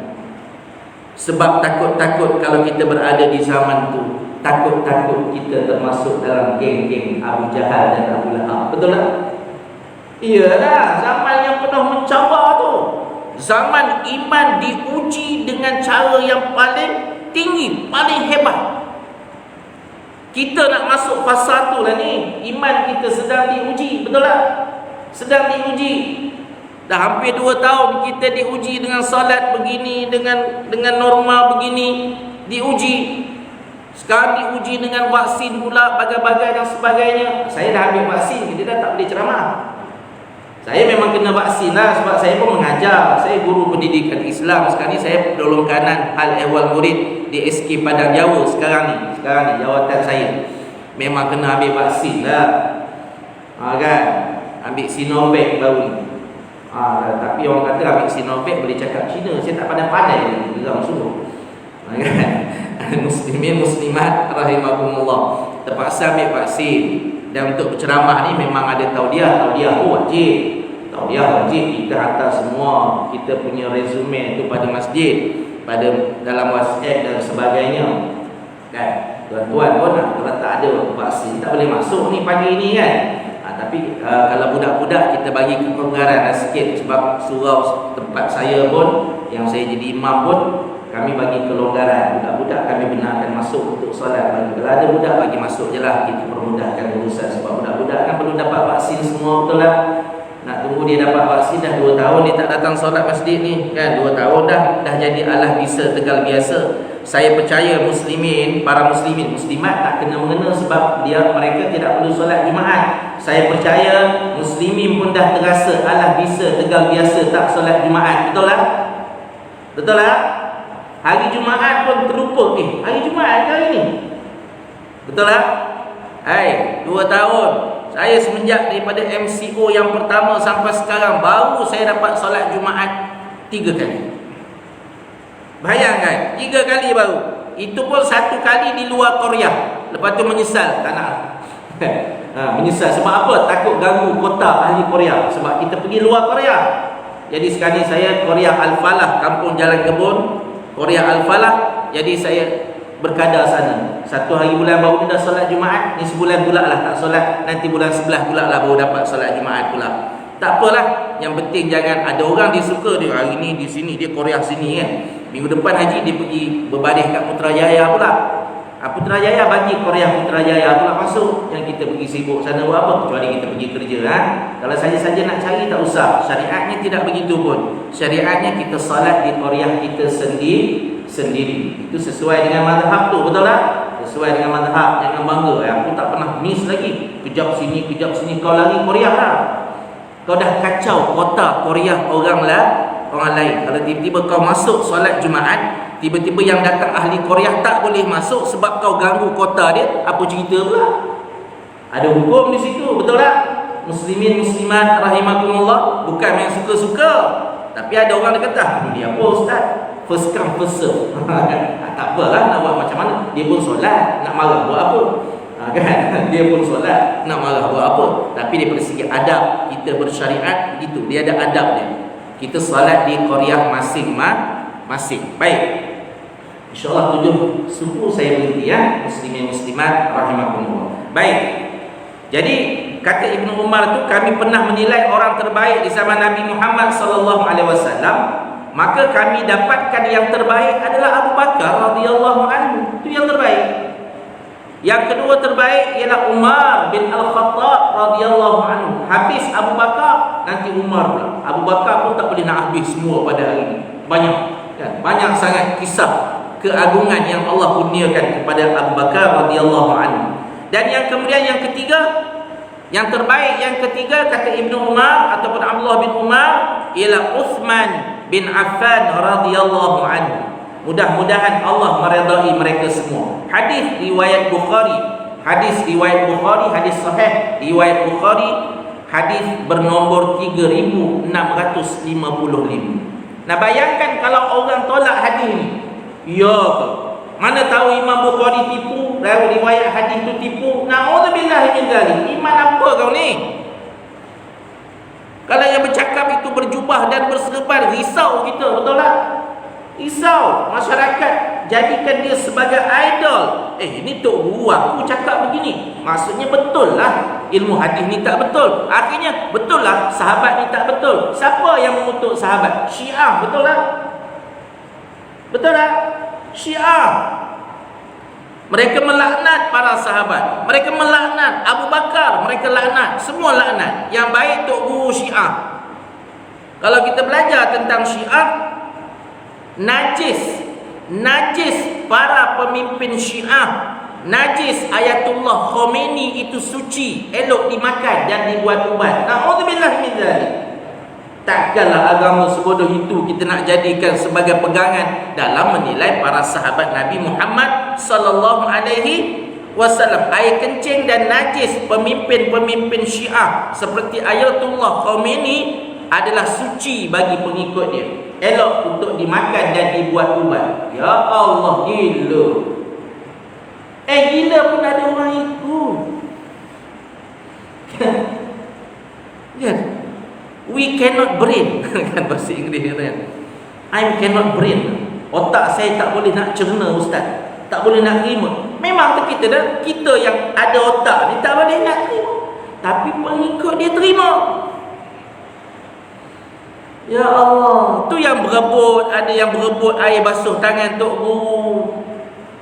Sebab takut-takut kalau kita berada di zaman itu, takut-takut kita termasuk dalam geng-geng Abu Jahal dan Abu Lahab. Betul tak? Iyalah, zaman yang penuh mencabar tu. Zaman iman diuji dengan cara yang paling tinggi, paling hebat. Kita nak masuk fasa tu lah ni. Iman kita sedang diuji. Betul tak? Sedang diuji. Dah hampir 2 tahun kita diuji dengan salat begini, dengan norma begini, diuji. Sekarang diuji dengan vaksin pula, bagai-bagai dan sebagainya. Saya dah ambil vaksin, kita dah tak boleh ceramah. Saya memang kena vaksin lah, sebab saya pun mengajar. Saya guru pendidikan Islam. Sekarang ni saya penolong kanan hal ehwal murid di SK Padang Jawa sekarang ni jawatan saya. Memang kena ambil vaksin lah. Kan? Ambil Sinovac baru ni. Tapi orang kata ambil Sinovac boleh cakap Cina. Saya tak pandai-pandai dalam suruh. Muslimin muslimat rahimakumullah, terpaksa ambil vaksin. Dan untuk berceramah ni memang ada taudiah wajib. Taudiah wajib kita hantar semua kita punya resume tu pada masjid, pada dalam WhatsApp dan sebagainya. Kan? Tuan-tuan pun kalau tak ada vaksin tak boleh masuk ni pagi ni kan. Tapi kalau budak-budak kita bagi kelonggaran sikit, sebab surau tempat saya pun, yang saya jadi imam pun, kami bagi kelonggaran. Budak-budak kami benarkan masuk untuk solat. Kalau ada budak, bagi masuk je lah. Kita permudahkan urusan. Sebab budak-budak kan perlu dapat vaksin semua, betul lah. Nak tunggu dia dapat vaksin dah 2 tahun dia tak datang solat masjid ni kan. 2 tahun dah jadi alah bisa Tegal biasa. Saya percaya muslimin, para muslimin, muslimat tak kena mengena sebab mereka tidak perlu solat Jumaat. Saya percaya muslimin pun dah terasa alah bisa Tegal biasa tak solat Jumaat. Betul lah? Betul lah? Hari Jumaat pun terlupa. Hari Jumaat ke hari ni? Betul lah? 2 tahun saya semenjak daripada MCO yang pertama sampai sekarang, baru saya dapat solat Jumaat 3 kali. Bayangkan, 3 kali baru. Itu pun 1 kali di luar Korea. Lepas tu menyesal, tak nak. Menyesal sebab apa? Takut ganggu kota ahli Korea. Sebab kita pergi luar Korea. Jadi sekali saya Korea Al-Falah, kampung Jalan Kebun, Korea Al-Falah. Jadi saya berkadar sana. 1 hari bulan baru dah solat Jumaat. Ni sebulan pula lah tak solat. Nanti bulan 11 pula lah baru dapat solat Jumaat pula. Tak apalah. Yang penting jangan ada orang dia suka dia hari ni di sini, dia Korea sini kan. Minggu depan haji dia pergi berbaris kat Putrajaya pula. Putrajaya bagi Korea Putrajaya pula masuk. Yang kita pergi sibuk sana buat apa? Kecuali kita pergi kerja Kalau saja-saja nak cari tak usah. Syariatnya tidak begitu pun. Syariatnya kita salat di Korea kita sendiri. Itu sesuai dengan mazhab tu, betul tak? Sesuai dengan mazhab. Jangan bangga. Aku tak pernah miss lagi. Kejap sini. Kau lari Korea lah. Kau dah kacau kota Korea orang lain. Kalau tiba-tiba kau masuk solat Jumaat, tiba-tiba yang datang ahli Korea tak boleh masuk sebab kau ganggu kota dia, apa cerita pula? Ada hukum di situ, betul tak? Muslimin muslimat rahimakumullah, bukan main suka-suka. Tapi ada orang dia kata, dia apa ustaz? First come first serve. Tak apalah nak buat macam mana. Dia pun solat, nak marah buat apa? Kan? Dia pun solat, nak marah buat apa? Tapi daripada segi adab, kita bersyariat begitu. Dia ada adab dia. Kita salat di Korea masing-masing. Baik. InsyaAllah 7 subuh saya berhenti muslimin muslimat rahimakumullah. Baik. Jadi kata Ibnu Umar tu, kami pernah menilai orang terbaik di zaman Nabi Muhammad sallallahu alaihi wasallam, maka kami dapatkan yang terbaik adalah Abu Bakar radhiyallahu anhu. Itu yang terbaik. Yang kedua terbaik ialah Umar bin Al-Khattab radhiyallahu anhu. Habis Abu Bakar, nanti Umar pula. Abu Bakar pun tak boleh nak habis semua pada hari ini. Banyak kan? Banyak sangat kisah keagungan yang Allah kurniakan kepada Abu Bakar radhiyallahu anhu. Dan yang kemudian yang ketiga, yang terbaik yang ketiga kata Ibnu Umar ataupun Abdullah bin Umar ialah Uthman bin Affan radhiyallahu anhu. Mudah-mudahan Allah meredai mereka semua. Hadis riwayat Bukhari, hadis sahih riwayat Bukhari, hadis bernombor 3655. Nah, bayangkan kalau orang tolak hadis ni. Ya ke? Mana tahu Imam Bukhari tipu, riwayat hadis tu tipu. Na'udzubillah min dzalik. Iman apa kau ni? Kalau yang bercakap itu berjubah dan berserban, risau kita, betul tak? Risau masyarakat, jadikan dia sebagai idol. Ini tok guru aku cakap begini, maksudnya betul lah ilmu hadis ni tak betul. Akhirnya betul lah sahabat ni tak betul. Siapa yang mengutuk sahabat? Syiah, betul tak? Betul tak? Syiah. Mereka melaknat para sahabat, mereka melaknat Abu Bakar, mereka laknat, semua laknat. Yang baik tok guru Syiah. Kalau kita belajar tentang Syiah, najis para pemimpin Syiah, najis Ayatullah Khomeini itu suci, elok dimakan dan dibuat ubat. Na'udzubillah min dzalik. Takkanlah agama sebodoh itu kita nak jadikan sebagai pegangan dalam menilai para sahabat Nabi Muhammad sallallahu alaihi wasallam. Air kencing dan najis pemimpin-pemimpin Syiah seperti Ayatullah Khomeini adalah suci bagi pengikut dia, elok untuk dimakan dan dibuat ubat. Ya Allah, gila. Gila pun ada orang ikut. Kan? We cannot brain. Kan bahasa Inggeris kan? I cannot brain. Otak saya tak boleh nak cerna, ustaz. Tak boleh nak terima. Memang kita yang ada otak ni tak boleh nak terima. tapi pengikut dia terima. Ya Allah, tu yang berebut, ada yang berebut air basuh tangan Tok Guru.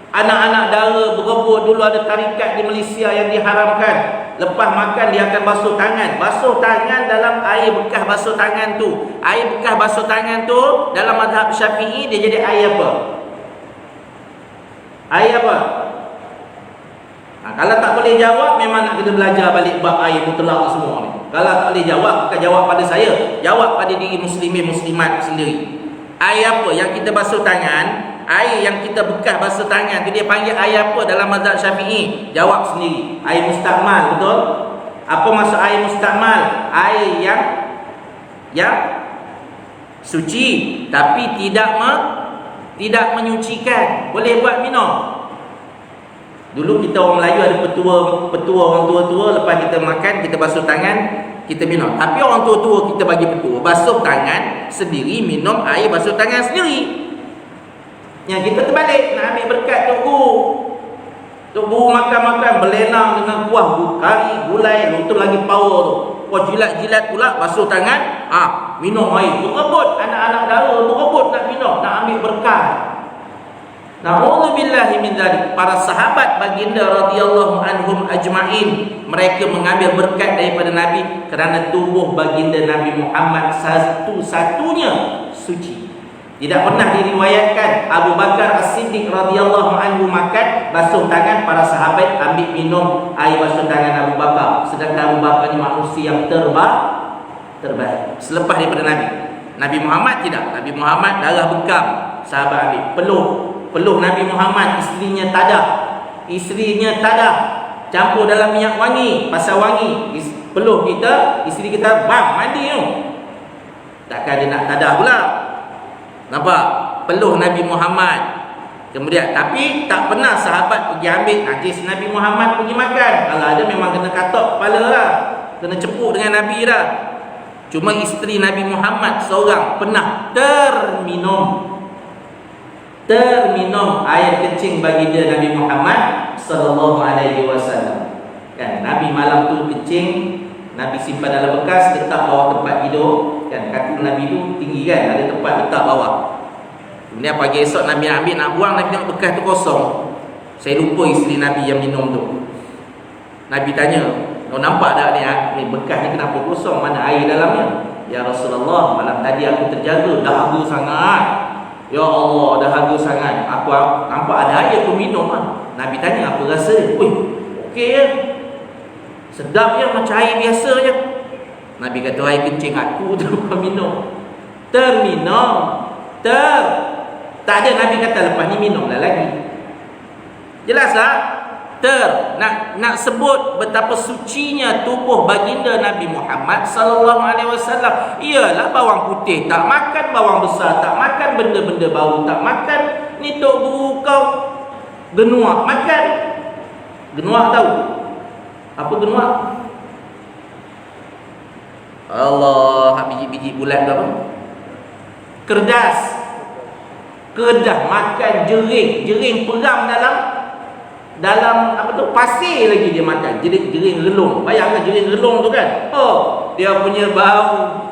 Anak-anak dara berebut. Dulu ada tarikat di Malaysia yang diharamkan. Lepas makan dia akan basuh tangan. Basuh tangan dalam air bekas basuh tangan tu. Air bekas basuh tangan tu dalam mazhab Syafi'i dia jadi air apa? Air apa? Kalau tak boleh jawab, memang nak kena belajar balik bab air mutlak semua ni. Kalau tak boleh jawab, bukan jawab pada saya, jawab pada diri muslimin muslimat sendiri. Air apa yang kita basuh tangan? Air yang kita bekas basuh tangan tu dia panggil air apa dalam mazhab Syafi'i? Jawab sendiri. Air mustakmal, betul? Apa maksud air mustakmal? Air yang suci tapi tidak menyucikan. Boleh buat minum. Dulu kita orang Melayu ada petua orang tua-tua, lepas kita makan, kita basuh tangan, kita minum. Tapi orang tua-tua kita bagi petua, basuh tangan sendiri, minum air basuh tangan sendiri. Yang kita terbalik, nak ambil berkat Tok Guru. Tok Guru makan-makan, berlenang dengan kuah kari, gulai, itu lagi power tu. Kau jilat-jilat pula, basuh tangan, minum air. Berebut, anak-anak dara berebut nak minum, nak ambil berkat. Na'udzubillahi min dzalik. Para sahabat baginda radhiyallahu anhum ajma'in, mereka mengambil berkat daripada Nabi kerana tubuh baginda Nabi Muhammad satu-satunya suci. Tidak pernah diriwayatkan Abu Bakar As-Siddiq radhiyallahu anhu makan, basuh tangan, para sahabat ambil minum air basuh tangan Abu Bakar. Sedangkan Abu Bakar ni manusia yang terbaik selepas daripada Nabi. Nabi Muhammad tidak. Nabi Muhammad darah bekam, sahabat ambil. Peluh Nabi Muhammad, isterinya tadah, campur dalam minyak wangi, pasal wangi. Peluh kita, isteri kita, bang mandi tu. Takkan dia nak tadah pula. Nampak? Peluh Nabi Muhammad. Kemudian, tapi tak pernah sahabat pergi ambil najis Nabi Muhammad pergi makan. Kalau ada memang kena katok kepala lah, kena cepuk dengan Nabi lah. Cuma isteri Nabi Muhammad seorang pernah terminum air kencing baginda Nabi Muhammad sallallahu alaihi wasallam. Kan Nabi malam tu kencing, Nabi simpan dalam bekas, letak bawah tempat tidur. Kan kaki Nabi tu tinggi kan, ada tempat letak bawah. Kemudian pagi esok Nabi ambil nak buang, Nabi tengok bekas tu kosong. Saya lupa isteri Nabi yang minum tu. Nabi tanya, "Kau nampak tak ni bekas ni kenapa kosong? Mana air dalamnya?" "Ya Rasulullah, malam tadi aku terjaga, dahaga sangat. Ya Allah, dahaga sangat. Aku nampak ada air aku minum lah." Nabi tanya, "Apa rasa dia?" "Okey je. Sedap je, macam air biasa je." Nabi kata, "Air kencing aku tu kau minum." Tak ada Nabi kata lepas ni minumlah lagi. Jelas tak? Nak sebut betapa sucinya tubuh baginda Nabi Muhammad sallallahu alaihi wasallam. Iyalah bawang putih tak makan, bawang besar tak makan, benda-benda bau tak makan. Ni Tok Guru kau genuak makan. Genuak tahu? Apa genuak? Allah, biji-biji bulat tu apa? Kedas makan jering peram dalam apa tu, pasir lagi dia makan. Jering relung. Bayangkan jering relung tu kan. Dia punya bau.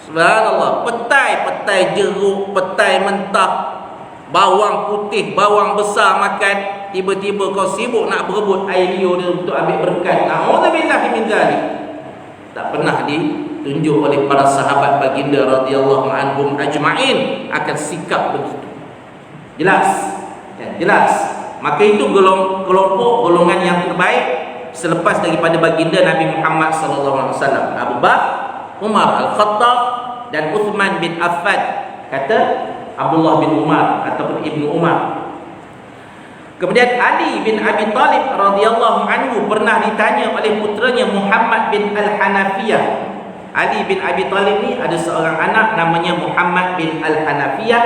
Subhanallah. Petai jeruk, petai mentah, bawang putih, bawang besar makan. Tiba-tiba kau sibuk nak berebut air liur dia untuk ambil berkat. Na'udzubillahi min dzalik. Tak pernah ditunjuk oleh para sahabat baginda radhiyallahu anhum ajma'in akan sikap begitu. Jelas? Jelas. Maka itu kelompok golongan yang terbaik selepas daripada baginda Nabi Muhammad sallallahu alaihi wasallam. Abu Bakar, Umar Al-Khattab dan Uthman bin Affan, kata Abdullah bin Umar ataupun Ibnu Umar. Kemudian Ali bin Abi Talib radhiyallahu anhu pernah ditanya oleh putranya Muhammad bin Al-Hanafiyah. Ali bin Abi Talib ni ada seorang anak namanya Muhammad bin Al-Hanafiyah.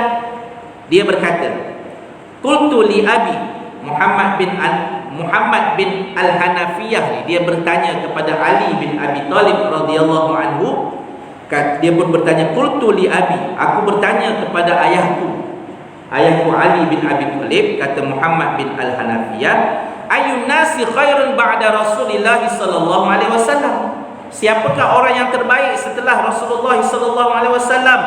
Dia berkata, "Qultu li abi," Muhammad bin Al-Hanafiyah ni dia bertanya kepada Ali bin Abi Talib radhiyallahu anhu. Dia pun bertanya, "Qultu li abi," aku bertanya kepada ayahku Ali bin Abi Talib. Kata Muhammad bin Al-Hanafiyah, Ayun nasi khairun ba'da Rasulillah sallallahu alaihi wasallam. Siapakah orang yang terbaik setelah Rasulullah sallallahu alaihi wasallam?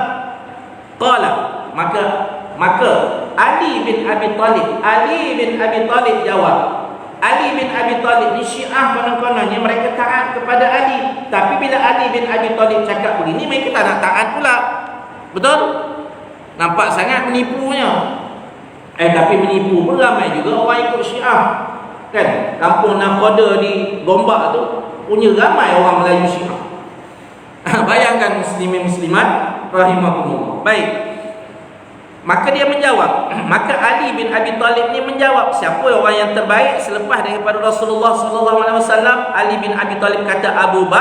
Qala, maka Ali bin Abi Talib jawab. Ali bin Abi Talib ni Syiah konon-kononnya mereka taat kepada Ali. Tapi bila Ali bin Abi Talib cakap begini, mereka tak nak taat pula. Betul? Nampak sangat menipunya. Tapi menipu pun ramai juga orang ikut Syiah. Kan? Kampung Nakhoda di Gombak tu punya ramai orang Melayu Syiah. Bayangkan muslimin muslimat rahimahumullah. Baik. Maka dia menjawab, maka Ali bin Abi Talib ni menjawab, siapa orang yang terbaik selepas daripada Rasulullah sallallahu alaihi wasallam? Ali bin Abi Talib kata Abu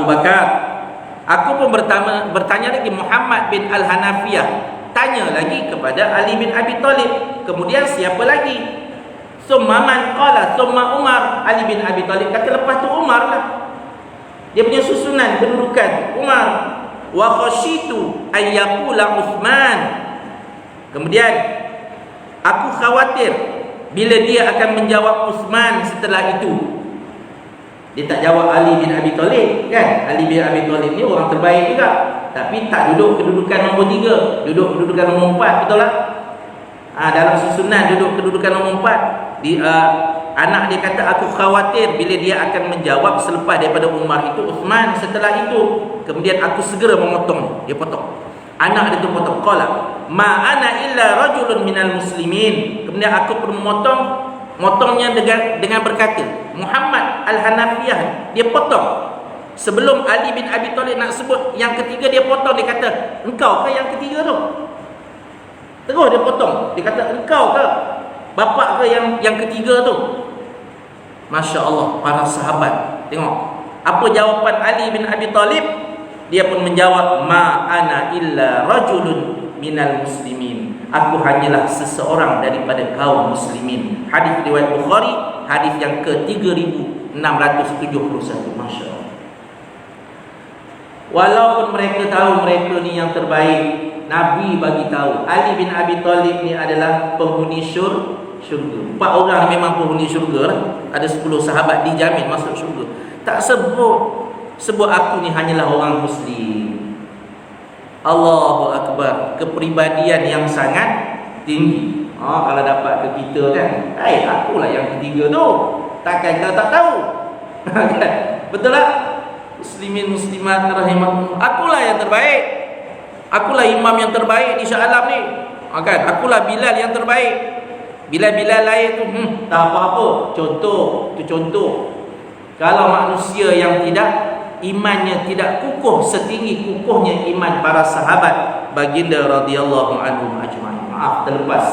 Bakar. Aku pun bertanya lagi Muhammad bin Al-Hanafiyah. Tanya lagi kepada Ali bin Abi Talib. Kemudian siapa lagi? Summa man qala summa Umar. Ali bin Abi Talib kata lepas tu Umar lah. Dia punya susunan kedudukan Umar. Wa khashitu ay yaqula Uthman. Kemudian aku khawatir bila dia akan menjawab Uthman setelah itu. Dia tak jawab Ali bin Abi Talib, kan? Ali bin Abi Talib ni orang terbaik juga, tapi tak duduk kedudukan nombor 3, duduk kedudukan nombor 4, betul tak? Dalam susunan duduk kedudukan nombor 4. Anak dia kata aku khawatir bila dia akan menjawab selepas daripada Umar itu Uthman setelah itu. Kemudian aku segera memotong. Dia potong. Anak dia tu potong. Qala ma ana illa rajulun minal muslimin. Kemudian aku pun motongnya dengan berkata Muhammad Al-Hanafiyah. Dia potong. Sebelum Ali bin Abi Talib nak sebut yang ketiga, dia potong. Dia kata engkau ke yang ketiga tu? Terus dia potong. Dia kata engkau ke bapak ke yang ketiga tu? Masya Allah, para sahabat. Tengok apa jawapan Ali bin Abi Talib. Dia pun menjawab ma ana illa rajulun minal muslimin. Aku hanyalah seseorang daripada kaum muslimin. Hadis riwayat Bukhari, hadis yang ke-3671. Masya Allah. Walaupun mereka tahu mereka ni yang terbaik, Nabi bagi tahu Ali bin Abi Talib ni adalah penghuni syurga. 4 orang memang penghuni syurga lah. Ada 10 sahabat dijamin masuk syurga. Tak sebut aku ni hanyalah orang muslim. Allahu Akbar. Kepribadian yang sangat tinggi. Kalau dapat ke kita kan, akulah yang ketiga tu. Takkan kau tak tahu? Betul tak? Muslimin muslimat rahimahumullah. Akulah yang terbaik. Akulah imam yang terbaik di Shah Alam ni. Kan? Akulah Bilal yang terbaik. Bilal lain tu tak apa-apa. Contoh. Kalau manusia yang imannya tidak kukuh setinggi kukuhnya iman para sahabat baginda radhiyallahu anhum ajma'in. Maaf terlepas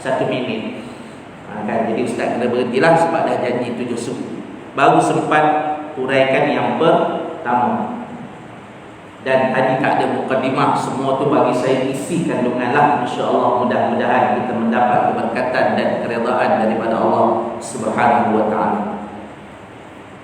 1 minit. Kan? Jadi ustaz kena berhentilah sebab dah janji 7 subuh. Baru sempat uraikan yang pertama. Dan tadi tak ada mukadimah, semua tu bagi saya isi kandunganlah. InsyaAllah mudah-mudahan kita mendapat keberkatan dan keredaan daripada Allah Subhanahu wa ta'ala.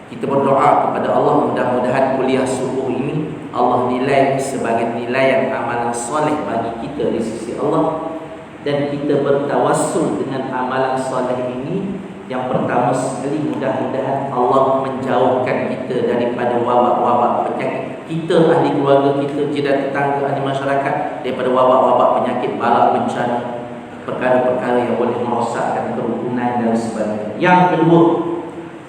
Kita berdoa kepada Allah, mudah-mudahan kuliah subuh ini Allah nilai sebagai nilai yang amalan soleh bagi kita di sisi Allah. Dan kita bertawassul dengan amalan soleh ini. Yang pertama sekali, mudah-mudahan Allah menjauhkan kita daripada wabak-wabak penyakit. Kita, ahli keluarga kita, jiran tetangga, ahli masyarakat, daripada wabak-wabak penyakit, bala bencana, perkara-perkara yang boleh merosakkan kerukunan dan sebagainya. Yang kedua,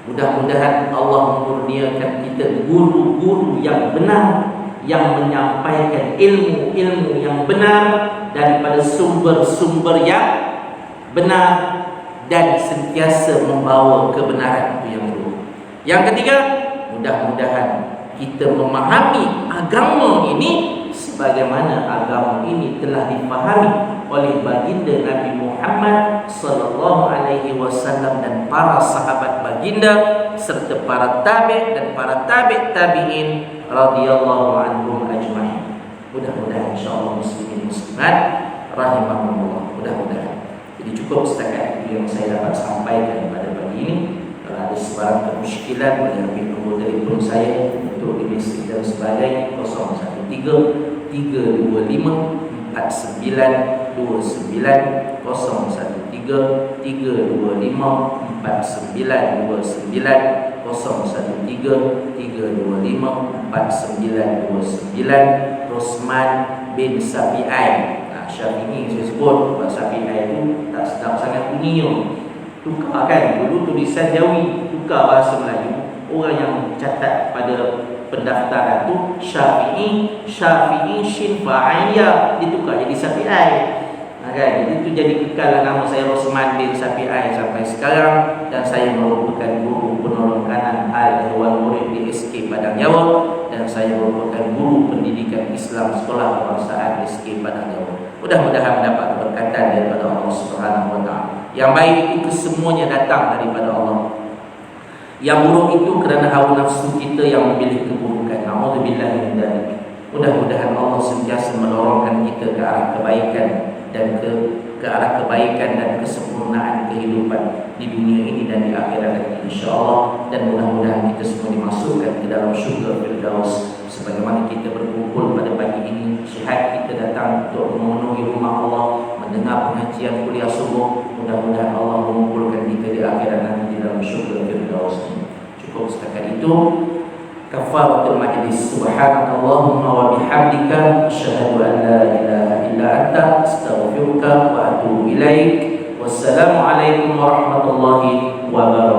mudah-mudahan Allah mengurniakan kita guru-guru yang benar, yang menyampaikan ilmu-ilmu yang benar daripada sumber-sumber yang benar, dan sentiasa membawa kebenaran. Itu yang kedua. Yang ketiga, mudah-mudahan kita memahami agama ini sebagaimana agama ini telah dipahami oleh baginda Nabi Muhammad sallallahu alaihi wasallam dan para sahabat baginda serta para tabi' dan para tabi'in radhiyallahu anhum ajma'in. Mudah-mudahan insyaallah muslimin muslimat rahimahumullah. Mudah-mudahan. Jadi cukup setakat itu yang saya dapat sampaikan pada pagi ini. Kalau ada sebarang kemusykilan, boleh ambil nombor telefon saya untuk domestik dan sebagainya, 013 325 49 013 325 4929 013 325 4929 Rosman bin Safi'ai. Syafi'i saya sebut Safi'ai itu tak sedap sangat bunyinya. Tukar kan, dulu tulisan Jawi, tukar bahasa Melayu. Orang yang catat pada pendaftaran tu Syafi'i Shin Fa'in ya, ditukar jadi Safi'ai. Kan? Jadi itu jadi kekal nama saya Rosman bin Safi'ai sampai sekarang, dan saya merupakan guru penolong kanan Al-Ikhwan Murid di SK Padang Jawa, dan saya merupakan guru pendidikan Islam Sekolah Kebangsaan SK Padang Jawa. Mudah-mudahan mendapat keberkatan daripada Allah Subhanahu wa taala. Yang baik itu kesemuanya datang daripada Allah. Yang buruk itu kerana hawa nafsu kita yang memilih keburukan. Nauzubillah min dzalik. Mudah-mudahan Allah sentiasa mendorongkan kita ke arah kebaikan dan ke arah kebaikan dan kesempurnaan kehidupan di dunia ini dan di akhirat nanti insya-Allah, dan mudah-mudahan kita semua dimasukkan ke dalam syurga Firdaus. Sebagaimana kita berkumpul pada pagi ini, syahid kita datang untuk memenuhi rumah Allah, mendengar pengajian kuliah subuh. Mudah-mudahan Allah mengumpulkan kita di akhirat nanti di dalam syurga Firdaus. Cukup setakat itu. Kafaratul majlis. Subhanakallahumma wa bihamdika asyhadu an la ilaha illa anta astaghfiruka wa atubu ilaik. Wassalamualaikum warahmatullahi wabarakatuh.